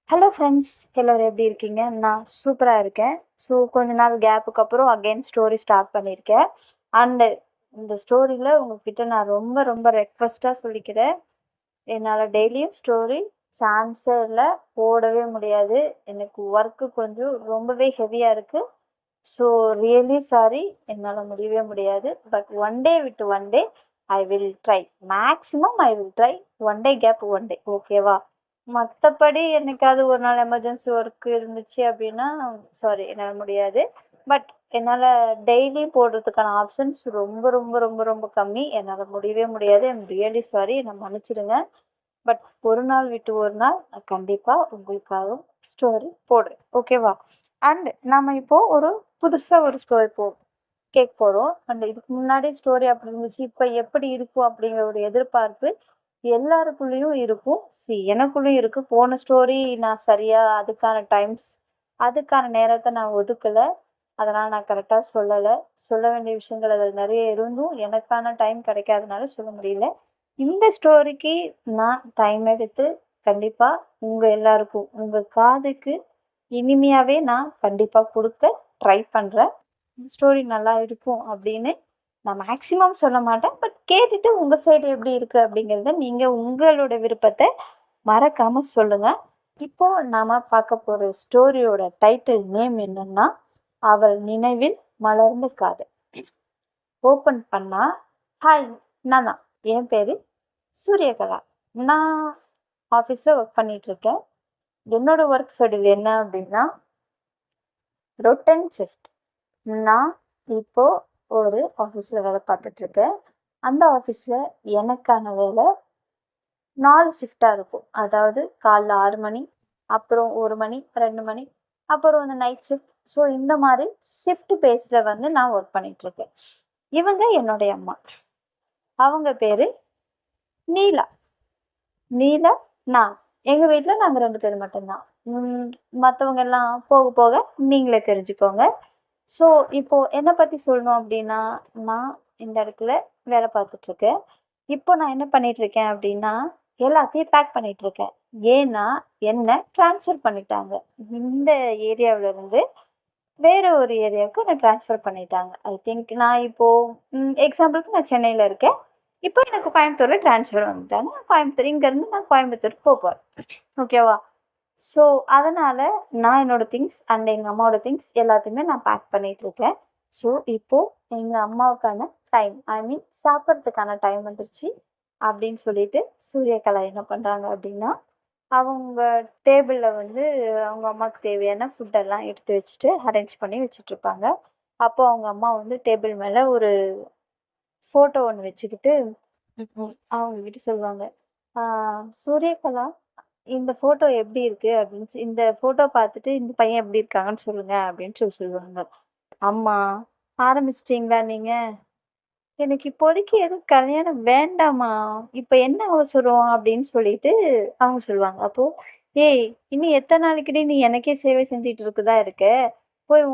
Hello friends, எல்லோரும் எப்படி இருக்கீங்க? நான் சூப்பராக இருக்கேன். ஸோ கொஞ்ச நாள் கேப்புக்கு அப்புறம் அகெயின் ஸ்டோரி ஸ்டார்ட் பண்ணியிருக்கேன். அண்டு இந்த ஸ்டோரியில் உங்ககிட்ட நான் ரொம்ப ரொம்ப ரெக்வஸ்ட்டாக சொல்லிக்கிறேன். என்னால் டெய்லியும் ஸ்டோரி சான்ஸே இல்லை, போடவே முடியாது. எனக்கு ஒர்க்கு கொஞ்சம் ரொம்பவே ஹெவியாக இருக்குது. ஸோ ரியலி சாரி, என்னால் முடியவே முடியாது. பட் ஒன் டே விட்டு one day I will try. Maximum I will try. One day gap one day, ஓகேவா? மற்றபடி என்னைக்காவது ஒரு நாள் எமர்ஜென்சி ஒர்க் இருந்துச்சு அப்படின்னா சாரி, என்னால் முடியாது. பட் என்னால் டெய்லி போடுறதுக்கான ஆப்ஷன்ஸ் ரொம்ப ரொம்ப ரொம்ப ரொம்ப கம்மி. என்னால் முடியவே முடியாது. ஐம் ரியலி சாரி, என்னை மன்னிச்சிடுங்க. பட் ஒரு நாள் விட்டு ஒரு நாள் நான் கண்டிப்பாக உங்களுக்காக ஸ்டோரி போடுறேன், ஓகேவா? அண்ட் நம்ம இப்போது ஒரு புதுசாக ஒரு ஸ்டோரி கேட்க போகிறோம். அண்ட் இதுக்கு முன்னாடி ஸ்டோரி அப்படி இருந்துச்சு, இப்போ எப்படி இருக்கும் அப்படிங்கிற ஒரு எதிர்பார்ப்பு எல்லாருக்குள்ளேயும் இருக்கும். எனக்குள்ளேயும் இருக்குது. போன ஸ்டோரி நான் சரியாக அதுக்கான நேரத்தை நான் ஒதுக்கலை. அதனால் நான் கரெக்டாக சொல்லலை. சொல்ல வேண்டிய விஷயங்கள் அதில் நிறைய இருந்தும் எனக்கான டைம் கிடைக்காதனால சொல்ல முடியல. இந்த ஸ்டோரிக்கு நான் டைம் எடுத்து கண்டிப்பாக உங்கள் எல்லாருக்கும் உங்கள் காதுக்கு இனிமையாகவே நான் கண்டிப்பாக கொடுக்க ட்ரை பண்ணுறேன். ஸ்டோரி நல்லா இருக்கும் அப்படின்னு நான் மேக்ஸிமம் சொல்ல மாட்டேன். பட் கேட்டுட்டு உங்கள் சைடு எப்படி இருக்குது அப்படிங்கிறத நீங்கள் உங்களோட விருப்பத்தை மறக்காமல் சொல்லுங்கள். இப்போது நாம் பார்க்க போகிற ஸ்டோரியோட டைட்டில் நேம் என்னென்னா, அவள் நினைவில் மலர்ந்த காதல். ஓப்பன் பண்ணால், ஹாய், நான் தான், என் பேர் சூரியகலா. நான் ஆஃபீஸில் ஒர்க் பண்ணிகிட்ருக்கேன். என்னோடய ஒர்க் ஷெடியூல் என்ன அப்படின்னா ரொட்டன் ஷிஃப்ட். நான் இப்போது ஒரு ஆஃபீஸில் வேலை பார்த்துட்ருக்கேன். அந்த ஆஃபீஸில் எனக்கான வேலை 4 ஷிஃப்டாக இருக்கும். அதாவது காலைல 6 மணி, அப்புறம் 1 மணி, 2 மணி, அப்புறம் வந்து நைட் ஷிஃப்ட். ஸோ இந்த மாதிரி ஷிஃப்ட் பேஸில் வந்து நான் ஒர்க் பண்ணிகிட்ருக்கேன். இவங்க என்னுடைய அம்மா. அவங்க பேர் நீலா. நான் எங்கள் வீட்டில் நாங்கள் 2 பேர் மட்டும்தான். மற்றவங்க எல்லாம் போக போக நீங்களே தெரிஞ்சுக்கோங்க. ஸோ இப்போது என்னை பற்றி சொல்லணும் அப்படின்னா, நான் இந்த இடத்துல வேலை பார்த்துட்ருக்கேன். இப்போ நான் என்ன பண்ணிகிட்ருக்கேன் அப்படின்னா, எல்லாத்தையும் பேக் பண்ணிகிட்ருக்கேன். ஏன்னா என்னை ட்ரான்ஸ்ஃபர் பண்ணிட்டாங்க. இந்த ஏரியாவிலேருந்து வேறு ஒரு ஏரியாவுக்கு என்னை ட்ரான்ஸ்ஃபர் பண்ணிட்டாங்க. ஐ திங்க் நான் இப்போது எக்ஸாம்பிளுக்கு நான் சென்னையில் இருக்கேன். இப்போ எனக்கு கோயம்புத்தூரில் ட்ரான்ஸ்ஃபர் வந்துட்டாங்க. இங்கேருந்து நான் கோயம்புத்தூர் போகிறேன், ஓகேவா? ஸோ அதனால் நான் என்னோடய திங்ஸ் அண்ட் எங்கள் அம்மாவோட திங்ஸ் எல்லாத்தையுமே நான் பேக் பண்ணிகிட்ருக்கேன். ஸோ இப்போது எங்கள் அம்மாவுக்கான டைம், ஐ மீன் சாப்பிட்றதுக்கான டைம் வந்துருச்சு அப்படின்னு சொல்லிட்டு சூரியகலா என்ன பண்ணுறாங்க அப்படின்னா, அவங்க டேபிளில் வந்து அவங்க அம்மாவுக்கு தேவையான ஃபுட்டெல்லாம் எடுத்து வச்சுட்டு அரேஞ்ச் பண்ணி வச்சுட்ருப்பாங்க. அப்போது அவங்க அம்மா வந்து டேபிள் மேலே ஒரு ஃபோட்டோ ஒன்று வச்சுக்கிட்டு அவங்கக்கிட்ட சொல்லுவாங்க, சூரியகலா, இந்த ஃபோட்டோ எப்படி இருக்குது அப்படின்னு இந்த ஃபோட்டோ பார்த்துட்டு இந்த பையன் எப்படி இருக்காங்கன்னு சொல்லுங்கள் அப்படின்னு சொல்லுவாங்க. அம்மா, ஆரம்பிச்சிட்டிங்களா நீங்கள்? எனக்கு இப்போதைக்கு எதுவும் கல்யாணம் வேண்டாமா, இப்போ என்ன அவசரம் அப்படின்னு சொல்லிட்டு அவங்க சொல்லுவாங்க. அப்போது, ஏய், இன்னும் எத்தனை நாளைக்குடி நீ எனக்கே சேவை செஞ்சுட்டு இருக்குதா இருக்க? போய்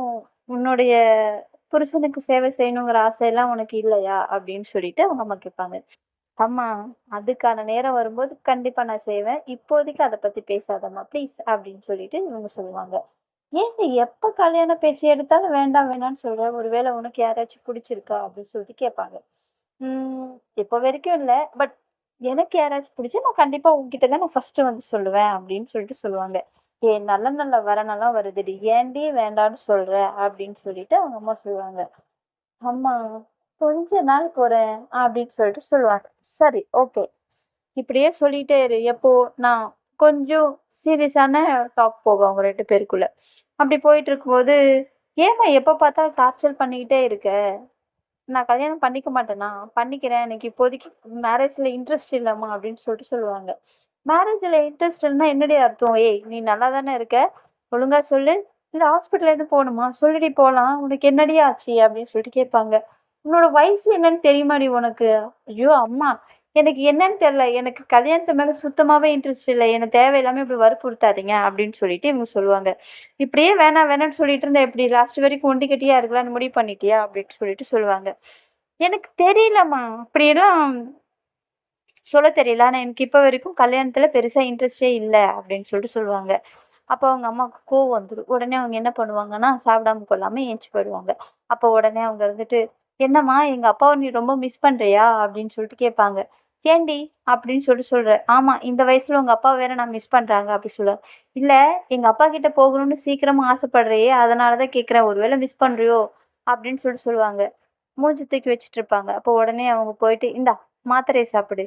உன்னுடைய புருஷனுக்கு சேவை செய்யணுங்கிற ஆசையெல்லாம் உனக்கு இல்லையா அப்படின்னு சொல்லிட்டு அவங்க அம்மா கேட்பாங்க. அம்மா, அதுக்கான நேரம் வரும்போது கண்டிப்பாக நான் செய்வேன். இப்போதைக்கு அதை பற்றி பேசாதம்மா ப்ளீஸ் அப்படின்னு சொல்லிட்டு இவங்க சொல்லுவாங்க. ஏன் நீ எப்போ கல்யாண பேச்சு எடுத்தாலும் வேண்டாம் வேணான்னு சொல்கிற? ஒருவேளை உனக்கு யாராச்சும் பிடிச்சிருக்கா அப்படின்னு சொல்லிட்டு கேட்பாங்க. இப்போ வரைக்கும் இல்லை, பட் எனக்கு யாராச்சும் பிடிச்சா நான் கண்டிப்பாக உங்ககிட்ட தான் நான் ஃபஸ்ட்டு வந்து சொல்லுவேன் அப்படின்னு சொல்லிட்டு சொல்லுவாங்க. நல்ல நல்ல வரனெல்லாம் வருதுடி, ஏன்டி வேண்டான்னு சொல்கிற அப்படின்னு சொல்லிட்டு அவங்க அம்மா சொல்லுவாங்க. அம்மா, கொஞ்ச நாள் போகிறேன் அப்படின்னு சொல்லிட்டு சொல்லுவாங்க. சரி, ஓகே, இப்படியே சொல்லிகிட்டே இரு. எப்போ நான் கொஞ்சம் சீரியஸான டாக் போகும் அவங்க 2 பேருக்குள்ளே. அப்படி போயிட்டு இருக்கும்போது, ஏம்மா எப்போ பார்த்தாலும் டார்ச்சர் பண்ணிக்கிட்டே இருக்க? நான் கல்யாணம் பண்ணிக்க மாட்டேனா? பண்ணிக்கிறேன், எனக்கு இப்போதைக்கு மேரேஜில் இன்ட்ரெஸ்ட் இல்லைம்மா அப்படின்னு சொல்லிட்டு சொல்லுவாங்க. மேரேஜில் இன்ட்ரெஸ்ட் இல்லைன்னா என்னடி அர்த்தம்? ஏய், நீ நல்லா தானே இருக்க, ஒழுங்காக சொல்லு. இல்லை ஹாஸ்பிட்டலேருந்து போகணுமா? சொல்லிடி போகலாம், உனக்கு என்னடி ஆச்சு அப்படின்னு சொல்லிட்டு கேட்பாங்க. உன்னோட வயசு என்னன்னு தெரியுமாடி உனக்கு? ஐயோ அம்மா, எனக்கு என்னன்னு தெரில, எனக்கு கல்யாணத்து மேலே சுத்தமாகவே இன்ட்ரெஸ்ட் இல்லை, எனக்கு தேவையில்லாமல் இப்படி வற்புறுத்தாதீங்க அப்படின்னு சொல்லிட்டு இவங்க சொல்லுவாங்க. இப்படியே வேணாம் வேணான்னு சொல்லிட்டு இருந்தா எப்படி? லாஸ்ட் வரைக்கும் ஒண்டி கட்டியா இருக்கலாம்னு முடிவு பண்ணிட்டியா அப்படின்னு சொல்லிட்டு சொல்லுவாங்க. எனக்கு தெரியலம்மா, அப்படியெல்லாம் சொல்ல தெரியல. ஆனால் எனக்கு இப்போ வரைக்கும் கல்யாணத்தில் பெருசாக இன்ட்ரெஸ்டே இல்லை அப்படின்னு சொல்லிட்டு சொல்லுவாங்க. அப்போ அவங்க அம்மாவுக்கு கோவம் வந்துடும். உடனே அவங்க என்ன பண்ணுவாங்கன்னா சாப்பிடாம கொள்ளாமல் ஏஞ்சி போயிடுவாங்க. அப்போ உடனே அவங்க இருந்துட்டு, என்னம்மா எங்கள் அப்பாவை நீ ரொம்ப மிஸ் பண்ணுறியா அப்படின்னு சொல்லிட்டு கேட்பாங்க. ஏண்டி அப்படின்னு சொல்லிட்டு சொல்கிறேன். ஆமாம், இந்த வயசில் உங்கள் அப்பா வேற நான் மிஸ் பண்ணுறாங்க அப்படி சொல்லுவேன். இல்லை, எங்கள் அப்பா கிட்ட போகணும்னு சீக்கிரமாக ஆசைப்படுறியே, அதனால தான் கேட்குறேன், ஒருவேளை மிஸ் பண்ணுறியோ அப்படின்னு சொல்லிட்டு சொல்லுவாங்க. மூஞ்சி தூக்கி வச்சுட்டு இருப்பாங்க. அப்போ உடனே அவங்க போயிட்டு, இந்தா மாத்திரையை சாப்பிடு.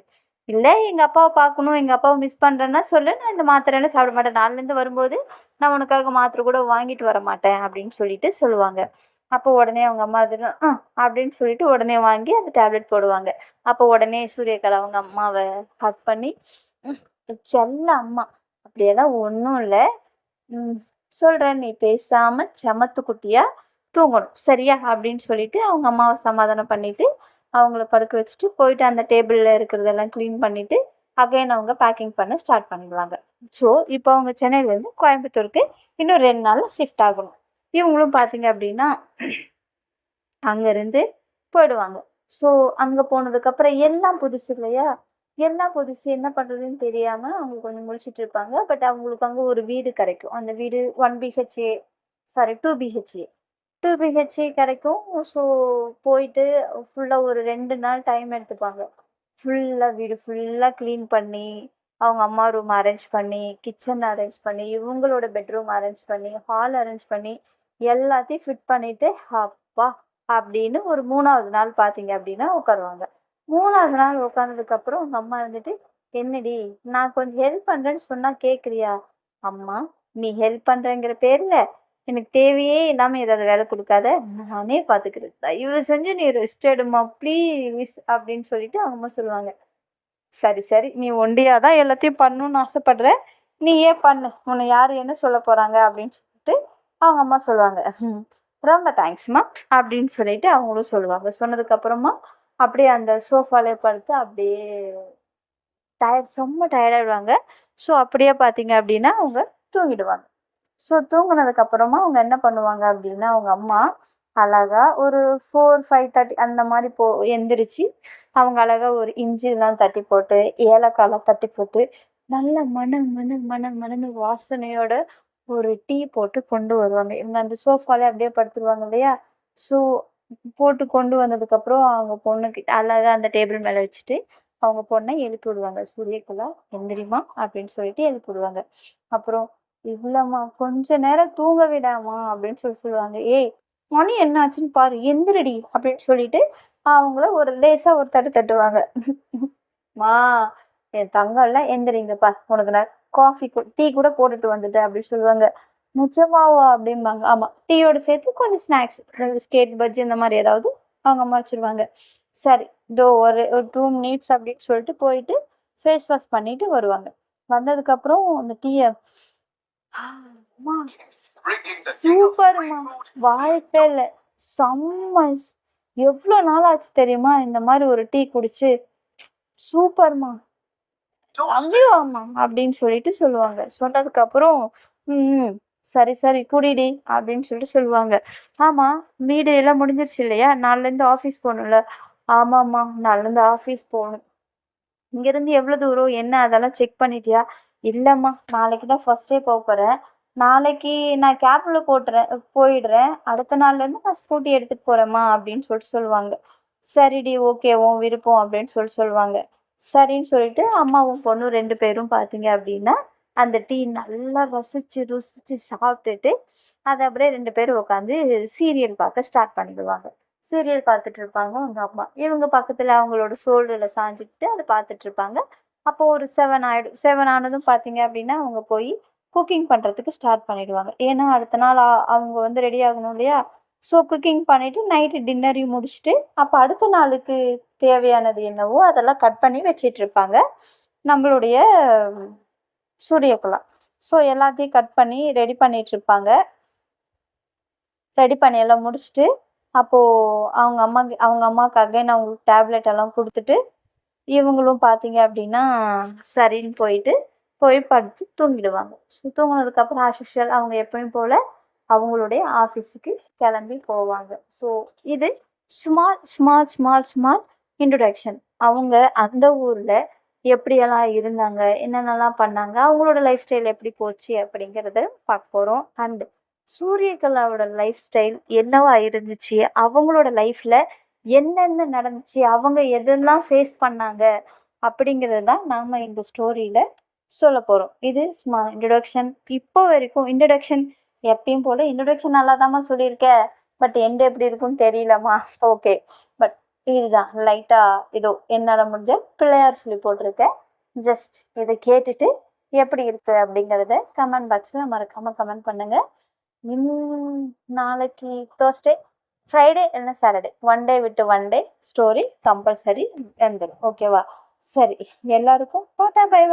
இல்லை, எங்கள் அப்பாவை பார்க்கணும், எங்கள் அப்பாவை மிஸ் பண்ணுறேன்னா சொல்லு, நான் இந்த மாத்திரையெல்லாம் சாப்பிட மாட்டேன், நாளிலேருந்து வரும்போது நான் உனக்காக மாத்திரை கூட வாங்கிட்டு வர மாட்டேன் அப்படின்னு சொல்லிட்டு சொல்லுவாங்க. அப்போ உடனே அவங்க அம்மா இருந்துட்டு அப்படின்னு சொல்லிட்டு உடனே வாங்கி அந்த டேப்லெட் போடுவாங்க. அப்போ உடனே சூரியகலா அவங்க அம்மாவை ஹக் பண்ணி, "ம், செல்ல அம்மா, அப்படியெல்லாம் ஒன்றும் இல்லை, சொல்கிறேன், நீ பேசாமல் செமத்து குட்டியா தூங்கணும் சரியா" அப்படின்னு சொல்லிட்டு அவங்க அம்மாவை சமாதானம் பண்ணிட்டு அவங்கள படுக்க வச்சுட்டு போயிட்டு அந்த டேபிளில் இருக்கிறதெல்லாம் க்ளீன் பண்ணிவிட்டு அகைன் அவங்க பேக்கிங் பண்ண ஸ்டார்ட் பண்ணிடுவாங்க. ஸோ இப்போ அவங்க சென்னையிலேருந்து கோயம்புத்தூருக்கு இன்னும் 2 நாளில் ஷிஃப்ட் ஆகணும். இவங்களும் பார்த்தீங்க அப்படின்னா அங்கேருந்து போயிடுவாங்க. ஸோ அங்கே போனதுக்கப்புறம் எல்லாம் புதுசு இல்லையா, எல்லாம் புதுசு, என்ன பண்ணுறதுன்னு தெரியாமல் அவங்க கொஞ்சம் முழிச்சிட்டு இருப்பாங்க. பட் அவங்களுக்கு அங்கே ஒரு வீடு கிடைக்கும். அந்த வீடு 1 பிஹெச்ஏ, சாரி 2 பிஹெச்ஏ, 2 பிஹெச்ஏ கிடைக்கும். ஸோ போயிட்டு ஃபுல்லாக ஒரு 2 நாள் டைம் எடுத்துப்பாங்க. ஃபுல்லாக வீடு ஃபுல்லாக க்ளீன் பண்ணி, அவங்க அம்மா ரூம் அரேஞ்ச் பண்ணி, கிச்சன் அரேஞ்ச் பண்ணி, இவங்களோட பெட்ரூம் அரேஞ்ச் பண்ணி, ஹால் அரேஞ்ச் பண்ணி, எல்லாத்தையும் ஃபிட் பண்ணிவிட்டு அப்பா அப்படின்னு ஒரு 3வது நாள் பார்த்தீங்க அப்படின்னா உட்காருவாங்க. 3வது நாள் உட்காந்ததுக்கப்புறம் உங்கள் அம்மா இருந்துட்டு, என்னடி நான் கொஞ்சம் ஹெல்ப் பண்ணுறேன்னு சொன்னால் கேட்குறியா? அம்மா, நீ ஹெல்ப் பண்ணுறேங்கிற பேரில் எனக்கு தேவையே இல்லாமல் ஏதாவது வேலை கொடுக்காத, நானே பார்த்துக்கிறேன், தயவு செஞ்சு நீ ரெஸ்ட் எடுமா ப்ளீஸ் அப்படின்னு சொல்லிட்டு அவங்க அம்மா சொல்லுவாங்க. சரி சரி, நீ ஒண்டியாக தான் எல்லாத்தையும் பண்ணணும்னு ஆசைப்படுற, நீயே பண்ணு, உன்னை யார் என்ன சொல்ல போகிறாங்க அப்படின்னு சொல்லிட்டு அவங்க அம்மா சொல்லுவாங்க. ரொம்ப தேங்க்ஸ்மா அப்படின்னு சொல்லிட்டு அவங்களும் சொல்லுவாங்க. சொன்னதுக்கப்புறமா அப்படியே அந்த சோஃபாலே படுத்து அப்படியே செம்ம டயர்டாகிடுவாங்க. ஸோ அப்படியே பார்த்தீங்க அப்படின்னா அவங்க தூங்கிடுவாங்க. ஸோ தூங்குனதுக்கப்புறமா அவங்க என்ன பண்ணுவாங்க அப்படின்னா, அவங்க அம்மா அழகா ஒரு 4, 5:30 அந்த மாதிரி எந்திரிச்சு அவங்க அழகா ஒரு இஞ்சிலாம் தட்டி போட்டு, ஏலக்காய்லாம் தட்டி போட்டு, நல்ல மணன்னு வாசனையோட ஒரு டீ போட்டு கொண்டு வருவாங்க. இவங்க அந்த சோஃபாலே அப்படியே படுத்துருவாங்க இல்லையா? ஸோ போட்டு கொண்டு வந்ததுக்கப்புறம் அவங்க பொண்ணுக்கிட்ட அழகா அந்த டேபிள் மேலே வச்சுட்டு அவங்க பொண்ணை எழுப்பி விடுவாங்க. "சூரியகலா, எந்திரிம்மா" அப்படின்னு சொல்லிட்டு எழுப்பி விடுவாங்க. அப்புறம், "இல்லம்மா, கொஞ்ச நேரம் தூங்க விடாமா" அப்படின்னு சொல்லுவாங்க. "ஏய், மணி என்ன ஆச்சுன்னு பாரு, எந்திரடி" அப்படின்னு சொல்லிட்டு அவங்கள ஒரு லேசா ஒரு தட்டு தட்டுவாங்க. "மா, என் தங்கம்ல, எந்திரிங்கப்பா, உனக்கு நான் காஃபி டீ கூட போட்டுட்டு வந்துட்டேன்" அப்படின்னு சொல்லுவாங்க. "நிஜமாவா?" அப்படிம்பாங்க. ஆமாம், டீயோட சேர்த்து கொஞ்சம் ஸ்நாக்ஸ், பிஸ்கெட், பஜ்ஜி இந்த மாதிரி ஏதாவது அவங்க அம்மா வச்சுருவாங்க. சரி, இதோ ஒரு 2 மினிட்ஸ் அப்படின்னு சொல்லிட்டு போயிட்டு ஃபேஸ் வாஷ் பண்ணிட்டு வருவாங்க. வந்ததுக்கப்புறம் அந்த டீயை, அம்மா சூப்பர்மா, வாய்ப்பே இல்லை, செம்ம, எவ்வளோ நாள் ஆச்சு தெரியுமா இந்த மாதிரி ஒரு டீ குடிச்சு, சூப்பர்மா, அப்படியாம்மா அப்படின்னு சொல்லிட்டு சொல்லுவாங்க. சொன்னதுக்கப்புறம், ம் சரி சரி குடிடி அப்படின்னு சொல்லிட்டு சொல்லுவாங்க. ஆமாம், வீடு எல்லாம் முடிஞ்சிருச்சு இல்லையா, நாளிலேருந்து ஆஃபீஸ் போகணும்ல? ஆமாம்மா, நாளிலேருந்து ஆஃபீஸ் போகணும். இங்கேருந்து எவ்வளோ தூரம், என்ன அதெல்லாம் செக் பண்ணிட்டியா? இல்லைம்மா, நாளைக்கு தான் ஃபர்ஸ்ட் டே போக போகிறேன், நாளைக்கு நான் கேபில் போயிடுறேன், அடுத்த நாள்லேருந்து நான் ஸ்கூட்டி எடுத்துகிட்டு போகிறேம்மா அப்படின்னு சொல்லிட்டு சொல்லுவாங்க. சரிடி, ஓகே, உன் விருப்பம் அப்படின்னு சொல்லுவாங்க. சரின்னு சொல்லிட்டு அம்மாவும் பொண்ணும் 2 பேரும் பார்த்தீங்க அப்படின்னா அந்த டீ நல்லா ரசித்து ருசித்து சாப்பிட்டுட்டு அதை அப்படியே 2 பேரும் உட்காந்து சீரியல் பார்க்க ஸ்டார்ட் பண்ணிடுவாங்க. சீரியல் பார்த்துட்டு இருப்பாங்க அவங்க அம்மா. இவங்க பக்கத்தில் அவங்களோட ஷோல்டரில் சாஞ்சிக்கிட்டு அதை பார்த்துட்டு இருப்பாங்க. அப்போது ஒரு 7 ஆகிடும். 7 ஆனதும் பார்த்தீங்க அப்படின்னா அவங்க போய் குக்கிங் பண்ணுறதுக்கு ஸ்டார்ட் பண்ணிடுவாங்க. ஏன்னா அடுத்த நாள் அவங்க வந்து ரெடி ஆகணும் இல்லையா? ஸோ குக்கிங் பண்ணிவிட்டு நைட்டு டின்னரையும் முடிச்சுட்டு அப்போ அடுத்த நாளுக்கு தேவையானது என்னவோ அதெல்லாம் கட் பண்ணி வச்சிட்ருப்பாங்க நம்மளுடைய சூரியகலா. ஸோ எல்லாத்தையும் கட் பண்ணி ரெடி பண்ணிகிட்ருப்பாங்க. ரெடி பண்ணி எல்லாம் முடிச்சுட்டு அப்போது அவங்க அம்மாவுக்கு அகைன் அவங்களுக்கு டேப்லெட் எல்லாம் கொடுத்துட்டு இவங்களும் பார்த்தீங்க அப்படின்னா சரின்னு போய் படுத்து தூங்கிடுவாங்க. ஸோ தூங்கினதுக்கப்புறம் ஆஸ் யூஷுவல் அவங்க எப்பயும் போல் அவங்களுடைய ஆஃபீஸுக்கு கிளம்பி போவாங்க. ஸோ இது small small small small introduction. அவங்க அந்த ஊரில் எப்படியெல்லாம் இருந்தாங்க, என்னென்னலாம் பண்ணாங்க, அவங்களோட லைஃப் ஸ்டைல் எப்படி போச்சு அப்படிங்கிறத பார்க்க போகிறோம். அண்ட் சூரியகலாவோட லைஃப் ஸ்டைல் என்னவா இருந்துச்சு, அவங்களோட லைஃப்பில் என்னென்ன நடந்துச்சு, அவங்க எதெல்லாம் ஃபேஸ் பண்ணாங்க அப்படிங்கிறது தான் நாம் இந்த ஸ்டோரியில் சொல்ல போகிறோம். இது சும்மா இன்ட்ரடக்ஷன். இப்போ வரைக்கும் இன்ட்ரடக்ஷன் எப்பயும் போல் இன்ட்ரடக்ஷன் நல்லா தாம்மா சொல்லியிருக்கேன், பட் எண்டு எப்படி இருக்குன்னு தெரியலம்மா. ஓகே, பட் இதுதான் லைட்டாக ஏதோ என்னால் முடிஞ்ச பிள்ளையார் சொல்லி போட்டிருக்கேன். ஜஸ்ட் இதை கேட்டுட்டு எப்படி இருக்குது அப்படிங்கிறத கமெண்ட் பாக்ஸில் மறக்காமல் கமெண்ட் பண்ணுங்கள். நாளைக்கு தேர்ஸ்டே, ஃப்ரைடே இல்லைன்னா சாட்டர்டே, ஒன் டே விட்டு ஒன் டே ஸ்டோரி கம்பல்சரி வந்துடும். ஓகேவா? சரி, எல்லாருக்கும் டாடா பை பை.